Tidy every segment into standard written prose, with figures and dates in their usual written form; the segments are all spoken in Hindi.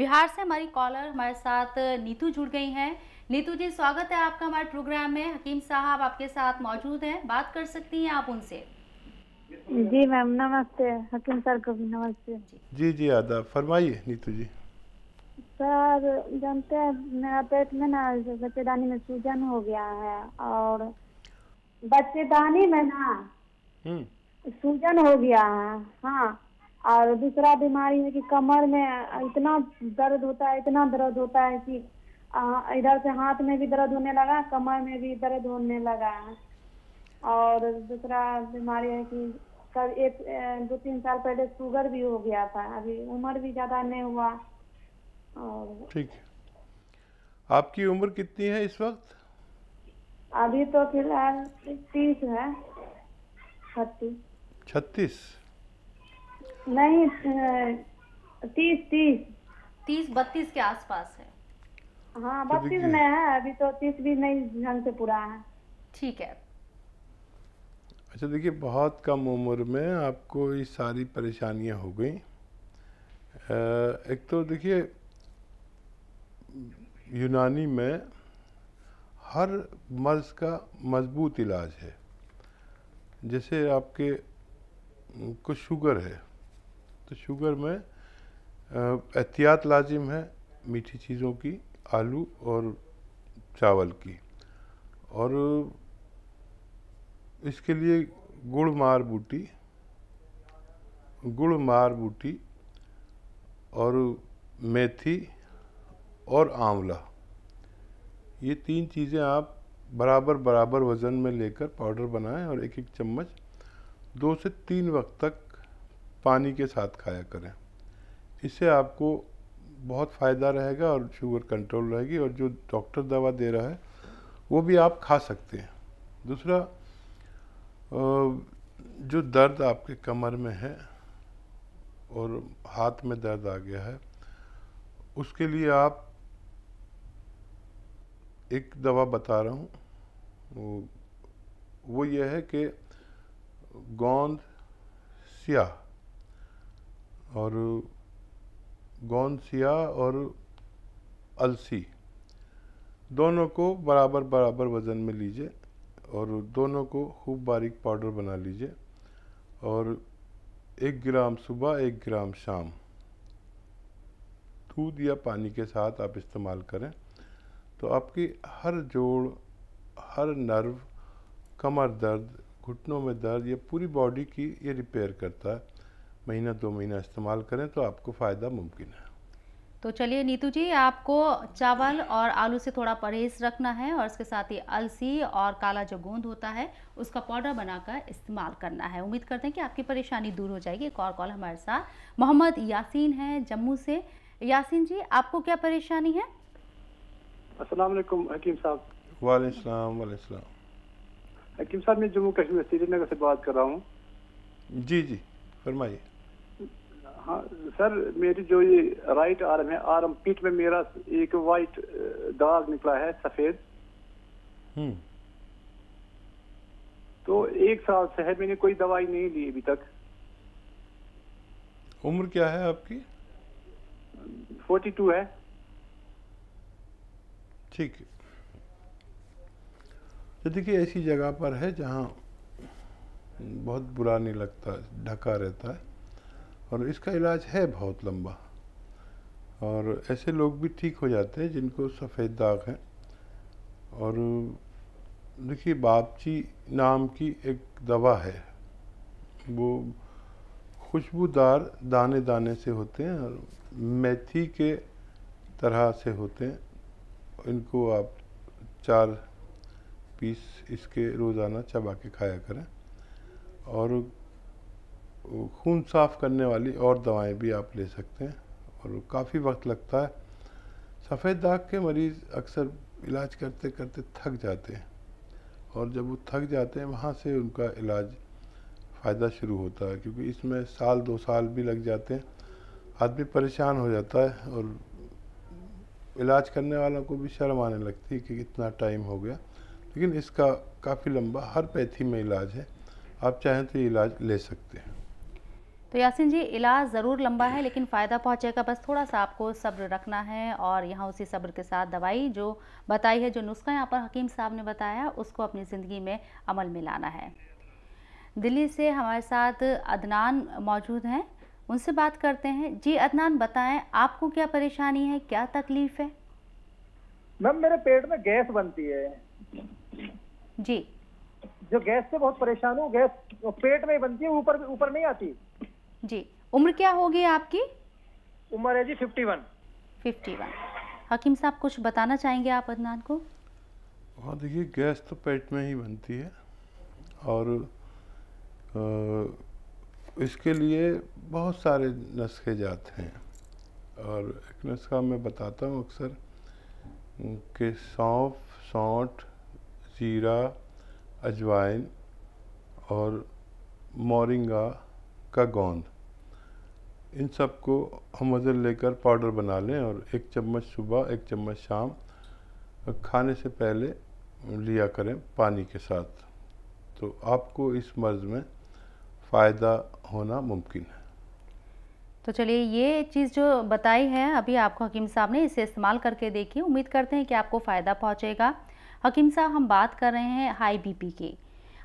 बिहार से हमारी कॉलर हमारे साथ नीतू जुड़ गई हैं। नीतू जी, स्वागत है आपका हमारे प्रोग्राम में। हकीम साहब आपके साथ मौजूद हैं, बात कर सकती हैं आप उनसे। जी मैम, नमस्ते। हकीम सर को भी नमस्ते। जी जी, आदाब। फरमाइए नीतू जी। सर, जानते हैं मेरा पेट में ना बच्चेदानी में सूजन हो गया है, और बच्चेदानी में ना सूजन हो गया है। हाँ, और दूसरा बीमारी है कि कमर में इतना दर्द होता है, इतना दर्द होता है कि इधर से हाथ में भी दर्द होने लगा, कमर में भी दर्द होने लगा है। और दूसरा बीमारी है कि कल 2-3 साल पहले शुगर भी हो गया था। अभी उम्र भी ज़्यादा नहीं हुआ। और ठीक है, आपकी उम्र कितनी है इस वक्त? अभी तो फिलहाल 30 है। 36 36 नहीं, 30। 30-32 के आसपास है। हाँ, तो 32 देखिए, में है। अभी तो 30 भी नहीं ढंग से पूरा है। ठीक है। अच्छा देखिए, बहुत कम उम्र में आपको ये सारी परेशानियां हो गई। एक तो देखिए, यूनानी में हर मर्ज का मजबूत इलाज है। जैसे आपके को शुगर है, तो शुगर में एहतियात लाजिम है, मीठी चीज़ों की, आलू और चावल की। और इसके लिए गुड़ मार बूटी और मेथी और आंवला, ये 3 चीज़ें आप बराबर बराबर वज़न में लेकर पाउडर बनाएं और एक एक चम्मच 2 से 3 वक्त तक पानी के साथ खाया करें। इससे आपको बहुत फ़ायदा रहेगा और शुगर कंट्रोल रहेगी। और जो डॉक्टर दवा दे रहा है वो भी आप खा सकते हैं। दूसरा, जो दर्द आपके कमर में है और हाथ में दर्द आ गया है, उसके लिए आप एक दवा बता रहा हूँ। वो ये है कि गोंद स्याह और अलसी दोनों को बराबर बराबर वज़न में लीजिए और दोनों को खूब बारीक पाउडर बना लीजिए। और 1 ग्राम सुबह 1 ग्राम शाम दूध या पानी के साथ आप इस्तेमाल करें, तो आपकी हर जोड़, हर नर्व, कमर दर्द, घुटनों में दर्द, ये पूरी बॉडी की ये रिपेयर करता है। महीना 2 महीना इस्तेमाल करें तो आपको फ़ायदा मुमकिन है। तो चलिए नीतू जी, आपको चावल और आलू से थोड़ा परहेज रखना है और इसके साथ ही अलसी और काला जो गोंद होता है उसका पाउडर बनाकर इस्तेमाल करना है। उम्मीद करते हैं कि आपकी परेशानी दूर हो जाएगी। एक और कॉल हमारे साथ मोहम्मद यासीन है जम्मू से। यासीन जी, आपको क्या परेशानी है? अस्सलाम वालेकुम हकीम साहब। वालेकुम सलाम। हकीम साहब, मैं जम्मू कश्मीर श्रीनगर से बात कर रहा हूँ। जी जी, फरमाइए। हाँ सर, मेरी जो ये राइट आर्म है, आर्म पीठ में मेरा एक वाइट दाग निकला है, सफेद। तो 1 साल से है, मैंने कोई दवाई नहीं ली अभी तक। उम्र क्या है आपकी? 42 है। ठीक है। तो देखिए, ऐसी जगह पर है जहाँ बहुत बुरा नहीं लगता, ढका रहता है, और इसका इलाज है बहुत लंबा। और ऐसे लोग भी ठीक हो जाते हैं जिनको सफ़ेद दाग है। और देखिए, बापची नाम की एक दवा है, वो खुशबूदार दाने दाने से होते हैं और मेथी के तरह से होते हैं। इनको आप 4 पीस इसके रोज़ाना चबा के खाया करें। और खून साफ़ करने वाली और दवाएं भी आप ले सकते हैं, और काफ़ी वक्त लगता है। सफ़ेद दाग के मरीज़ अक्सर इलाज करते करते थक जाते हैं, और जब वो थक जाते हैं वहाँ से उनका इलाज फ़ायदा शुरू होता है, क्योंकि इसमें 1-2 साल भी लग जाते हैं। आदमी परेशान हो जाता है और इलाज करने वालों को भी शर्म आने लगती है कि इतना टाइम हो गया। लेकिन इसका काफ़ी लंबा हर पैथी में इलाज है, आप चाहें तो ये इलाज ले सकते हैं। तो यासीन जी, इलाज ज़रूर लंबा है लेकिन फ़ायदा पहुंचेगा, बस थोड़ा सा आपको सब्र रखना है और यहाँ उसी सब्र के साथ दवाई जो बताई है, जो नुस्खा यहाँ पर हकीम साहब ने बताया, उसको अपनी ज़िंदगी में अमल में लाना है। दिल्ली से हमारे साथ अदनान मौजूद हैं, उनसे बात करते हैं। जी अदनान, बताएं आपको क्या परेशानी है, क्या तकलीफ़ है? मैम मेरे पेट में गैस बनती है जी। जो गैस से बहुत परेशान हूँ। गैस पेट में ही बनती है, ऊपर ऊपर नहीं आती। जी, उम्र क्या होगी आपकी? उम्र है जी 51। 51। हकीम साहब कुछ बताना चाहेंगे आप अदनान को? हाँ देखिए, गैस तो पेट में ही बनती है और इसके लिए बहुत सारे नुस्खे जाते हैं और एक नुस्खा मैं बताता हूँ अक्सर कि सौंफ, सौंठ, जीरा, अजवाइन और मोरिंगा का गोंद, इन सब को हम वज़न लेकर पाउडर बना लें और 1 चम्मच सुबह 1 चम्मच शाम खाने से पहले लिया करें पानी के साथ, तो आपको इस मर्ज़ में फ़ायदा होना मुमकिन है। तो चलिए, ये चीज़ जो बताई है अभी आपको हकीम साहब ने, इसे इस्तेमाल करके देखिए, उम्मीद करते हैं कि आपको फ़ायदा पहुंचेगा। हकीम साहब, हम बात कर रहे हैं हाई बीपी की।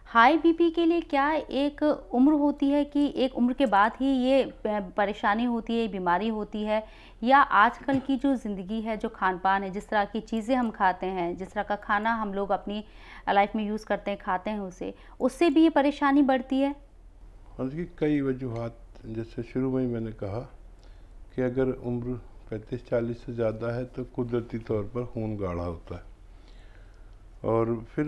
हाई बीपी के लिए क्या एक उम्र होती है कि एक उम्र के बाद ही ये परेशानी होती है, बीमारी होती है, या आजकल की जो ज़िंदगी है, जो खान-पान है, जिस तरह की चीज़ें हम खाते हैं, जिस तरह का खाना हम लोग अपनी लाइफ में यूज़ करते हैं, खाते हैं उससे भी ये परेशानी बढ़ती है? और देखिए, कई वजूहात, जैसे शुरू में ही मैंने कहा कि अगर उम्र 35-40 से ज़्यादा है तो कुदरती तौर पर खून गाढ़ा होता है और फिर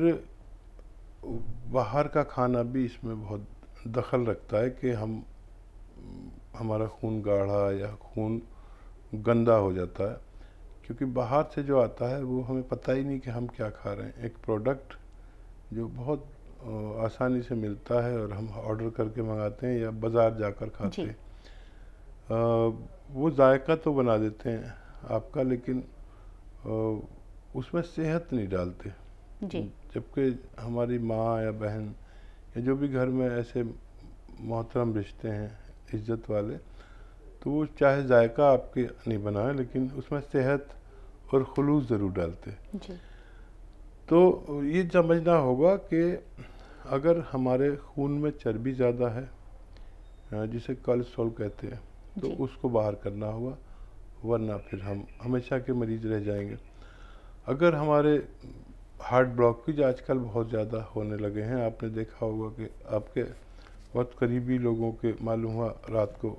बाहर का खाना भी इसमें बहुत दखल रखता है कि हमारा खून गाढ़ा या खून गंदा हो जाता है, क्योंकि बाहर से जो आता है वो हमें पता ही नहीं कि हम क्या खा रहे हैं। एक प्रोडक्ट जो बहुत आसानी से मिलता है और हम ऑर्डर करके मंगाते हैं या बाज़ार जाकर खाते हैं, वो जायका तो बना देते हैं आपका, लेकिन उसमें सेहत नहीं डालते। जबकि हमारी माँ या बहन या जो भी घर में ऐसे मोहतरम रिश्ते हैं, इज़्ज़त वाले, तो वो चाहे जायका आपके नहीं बनाए लेकिन उसमें सेहत और खुलूस ज़रूर डालते हैं। तो ये समझना होगा कि अगर हमारे खून में चर्बी ज़्यादा है, जिसे कोलेस्ट्रॉल कहते हैं, तो उसको बाहर करना होगा, वरना फिर हम हमेशा के मरीज़ रह जाएंगे। अगर हमारे हार्ट ब्लॉक की आजकल बहुत ज़्यादा होने लगे हैं, आपने देखा होगा कि आपके बहुत करीबी लोगों के मालूम हुआ रात को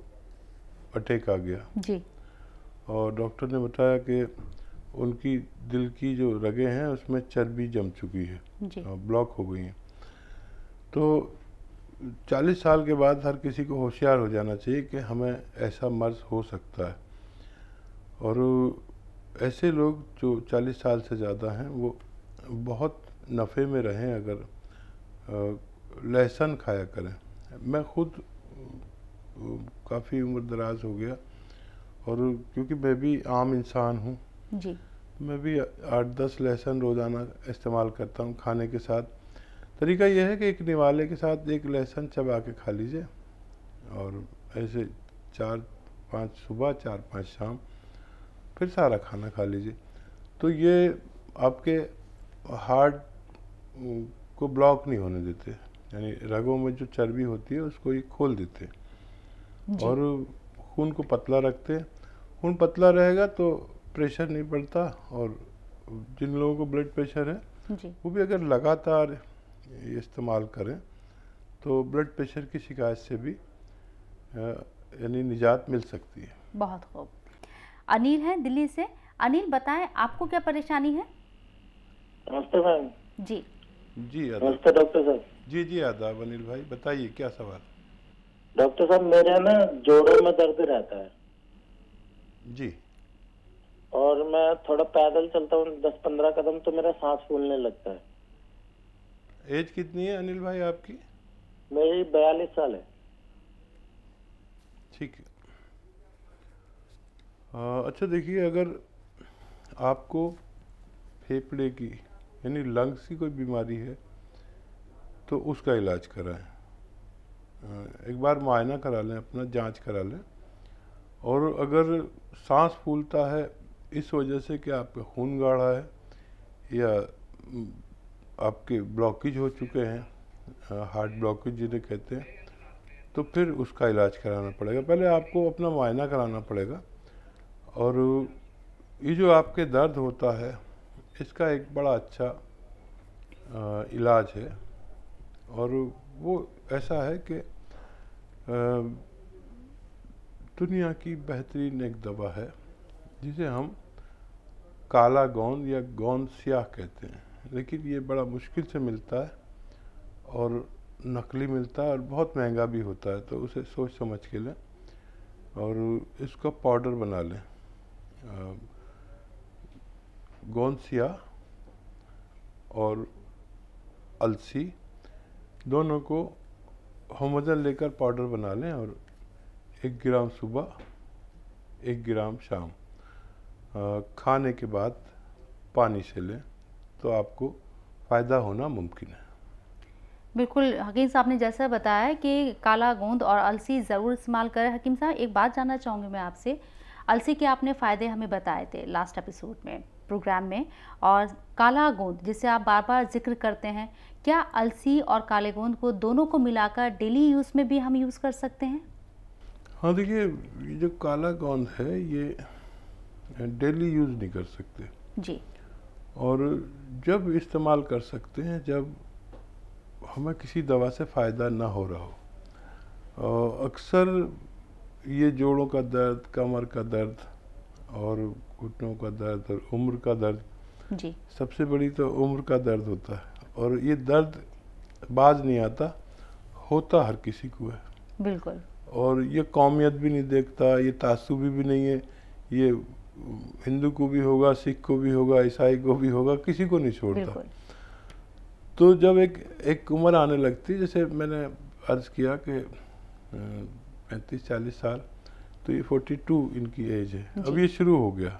अटैक आ गया जी, और डॉक्टर ने बताया कि उनकी दिल की जो रगें हैं उसमें चर्बी जम चुकी है और ब्लॉक हो गई हैं। तो 40 साल के बाद हर किसी को होशियार हो जाना चाहिए कि हमें ऐसा मर्ज़ हो सकता है, और ऐसे लोग जो 40 साल से ज़्यादा हैं वो बहुत नफ़े में रहें अगर लहसुन खाया करें। मैं खुद काफ़ी उम्र दराज हो गया और क्योंकि मैं भी आम इंसान हूँ जी, मैं भी 8-10 लहसुन रोज़ाना इस्तेमाल करता हूँ खाने के साथ। तरीका यह है कि एक निवाले के साथ एक लहसुन चबा के खा लीजिए और ऐसे 4-5 सुबह 4-5 शाम, फिर सारा खाना खा लीजिए। तो ये आपके हार्ट को ब्लॉक नहीं होने देते, यानी रगों में जो चर्बी होती है उसको ये खोल देते और खून को पतला रखते हैं। खून पतला रहेगा तो प्रेशर नहीं बढ़ता, और जिन लोगों को ब्लड प्रेशर है वो भी अगर लगातार इस्तेमाल करें तो ब्लड प्रेशर की शिकायत से भी यानी निजात मिल सकती है। बहुत खूब। अनिल है दिल्ली से। अनिल, बताएं आपको क्या परेशानी है? नमस्ते मैम। जी जी नमस्ते डॉक्टर साहब। जी आदाब अनिल भाई, बताइए क्या सवाल? डॉक्टर साहब, मेरे ना जोड़ों में दर्द रहता है जी, और मैं थोड़ा पैदल चलता हूँ 10-15 कदम तो मेरा सांस फूलने लगता है। एज कितनी है अनिल भाई आपकी? मेरी 42 साल है। ठीक है। अच्छा देखिए, अगर आपको फेफड़े की यानी लंग्स की कोई बीमारी है तो उसका इलाज कराएं। एक बार मुआयना करा लें, अपना जांच करा लें। और अगर सांस फूलता है इस वजह से कि आपका खून गाढ़ा है या आपके ब्लॉकेज हो चुके हैं, हार्ट ब्लॉकेज जिन्हें कहते हैं, तो फिर उसका इलाज कराना पड़ेगा। पहले आपको अपना मुआयना कराना पड़ेगा। और ये जो आपके दर्द होता है इसका एक बड़ा अच्छा इलाज है, और वो ऐसा है कि दुनिया की बेहतरीन एक दवा है जिसे हम काला गोंद या गोंद स्याह कहते हैं। लेकिन ये बड़ा मुश्किल से मिलता है और नकली मिलता है और बहुत महंगा भी होता है, तो उसे सोच समझ के लें और इसका पाउडर बना लें। गोंद स्याह और अलसी दोनों को होमोजन लेकर पाउडर बना लें और 1 ग्राम सुबह 1 ग्राम शाम खाने के बाद पानी से लें तो आपको फ़ायदा होना मुमकिन है। बिल्कुल हकीम साहब ने जैसा बताया कि काला गोंद और अलसी ज़रूर इस्तेमाल करें। हकीम साहब एक बात जानना चाहूँगी मैं आपसे, अलसी के आपने फ़ायदे हमें बताए थे लास्ट एपिसोड में, प्रोग्राम में, और काला गोंद जिसे आप बार बार जिक्र करते हैं, क्या अलसी और काले गोंद को दोनों को मिलाकर डेली यूज़ में भी हम यूज़ कर सकते हैं? हाँ देखिए, ये जो काला गोंद है ये डेली यूज़ नहीं कर सकते जी, और जब इस्तेमाल कर सकते हैं जब हमें किसी दवा से फ़ायदा ना हो रहा हो। अक्सर ये जोड़ों का दर्द, कमर का दर्द और घुटनों का दर्द और उम्र का दर्द, जी, सबसे बड़ी तो उम्र का दर्द होता है, और ये दर्द बाज नहीं आता, होता हर किसी को है। बिल्कुल। और ये कौमियत भी नहीं देखता, ये तासुबी भी नहीं है, ये हिंदू को भी होगा, सिख को भी होगा, ईसाई को भी होगा, किसी को नहीं छोड़ता। तो जब एक उम्र आने लगती, जैसे मैंने अर्ज़ किया कि 35-40 साल, तो ये 42 इनकी एज है, अब ये शुरू हो गया।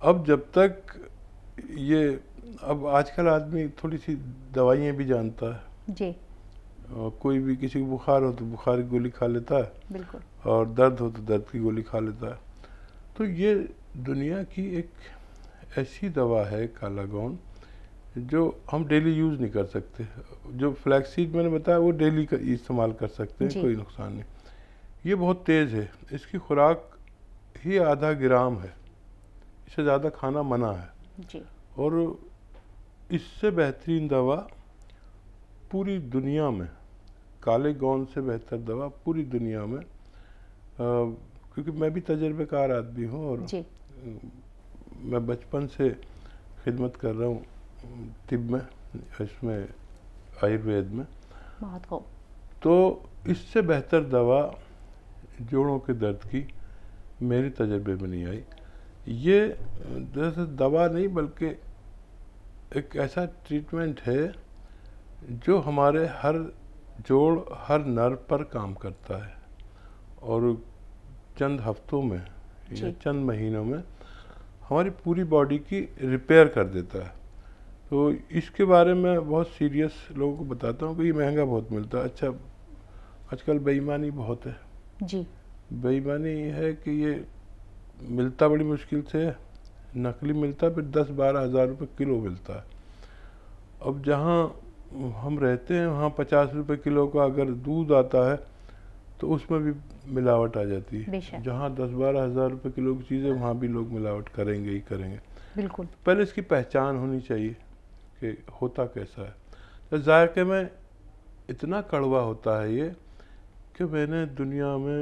अब जब तक ये, अब आजकल आदमी थोड़ी सी दवाइयाँ भी जानता है जी, कोई भी किसी को बुखार हो तो बुखार की गोली खा लेता है, बिल्कुल, और दर्द हो तो दर्द की गोली खा लेता है। तो ये दुनिया की एक ऐसी दवा है काला गोंद जो हम डेली यूज़ नहीं कर सकते। जो फ्लैक्सीड मैंने बताया वो डेली इस्तेमाल कर सकते हैं, कोई नुकसान नहीं। ये बहुत तेज़ है, इसकी खुराक ही आधा ग्राम है, इससे ज़्यादा खाना मना है जी। और इससे बेहतरीन दवा पूरी दुनिया में, काले गोंद से बेहतर दवा पूरी दुनिया में, क्योंकि मैं भी तजर्बेकार आदमी हूँ और मैं बचपन से खिदमत कर रहा हूँ तिब में, इसमें आयुर्वेद में। बहुत खूब। तो इससे बेहतर दवा जोड़ों के दर्द की मेरे तजर्बे में नहीं आई। ये दरअसल दवा नहीं बल्कि एक ऐसा ट्रीटमेंट है जो हमारे हर जोड़, हर नर्व पर काम करता है और चंद हफ्तों में या चंद महीनों में हमारी पूरी बॉडी की रिपेयर कर देता है। तो इसके बारे में बहुत सीरियस लोगों को बताता हूँ कि ये महंगा बहुत मिलता है। अच्छा, आजकल बेईमानी बहुत है जी। बेईमानी है कि ये मिलता बड़ी मुश्किल से है, नकली मिलता है, फिर 10-12 हज़ार रुपये किलो मिलता है। अब जहाँ हम रहते हैं वहाँ 50 रुपये किलो का अगर दूध आता है तो उसमें भी मिलावट आ जाती है। जहाँ 10-12 हज़ार रुपये किलो की चीज़ें वहाँ भी लोग मिलावट करेंगे ही करेंगे। बिल्कुल। पहले इसकी पहचान होनी चाहिए कि होता कैसा है। तो जायके में इतना कड़वा होता है ये कि मैंने दुनिया में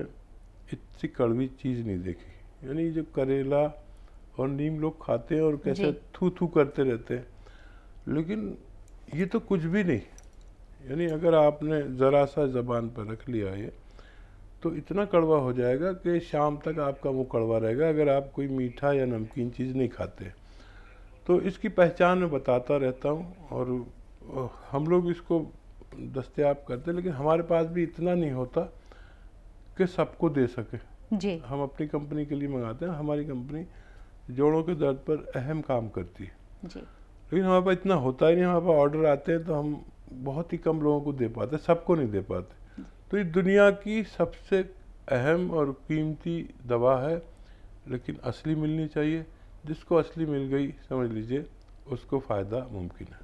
इतनी कड़वी चीज़ नहीं देखी। यानी जो करेला और नीम लोग खाते हैं और कैसे थू थू करते रहते हैं, लेकिन ये तो कुछ भी नहीं। यानी अगर आपने ज़रा सा ज़बान पर रख लिया ये तो इतना कड़वा हो जाएगा कि शाम तक आपका मुँह कड़वा रहेगा अगर आप कोई मीठा या नमकीन चीज़ नहीं खाते। तो इसकी पहचान मैं बताता रहता हूँ और हम लोग इसको दस्तयाब करते, लेकिन हमारे पास भी इतना नहीं होता कि सबको दे सके जी। हम अपनी कंपनी के लिए मंगाते हैं। हमारी कंपनी जोड़ों के दर्द पर अहम काम करती है जी। लेकिन हमारे पास इतना होता ही नहीं। हमारे पास ऑर्डर आते हैं तो हम बहुत ही कम लोगों को दे पाते, सबको नहीं दे पाते। तो ये दुनिया की सबसे अहम और कीमती दवा है, लेकिन असली मिलनी चाहिए। जिसको असली मिल गई समझ लीजिए उसको फ़ायदा मुमकिन है।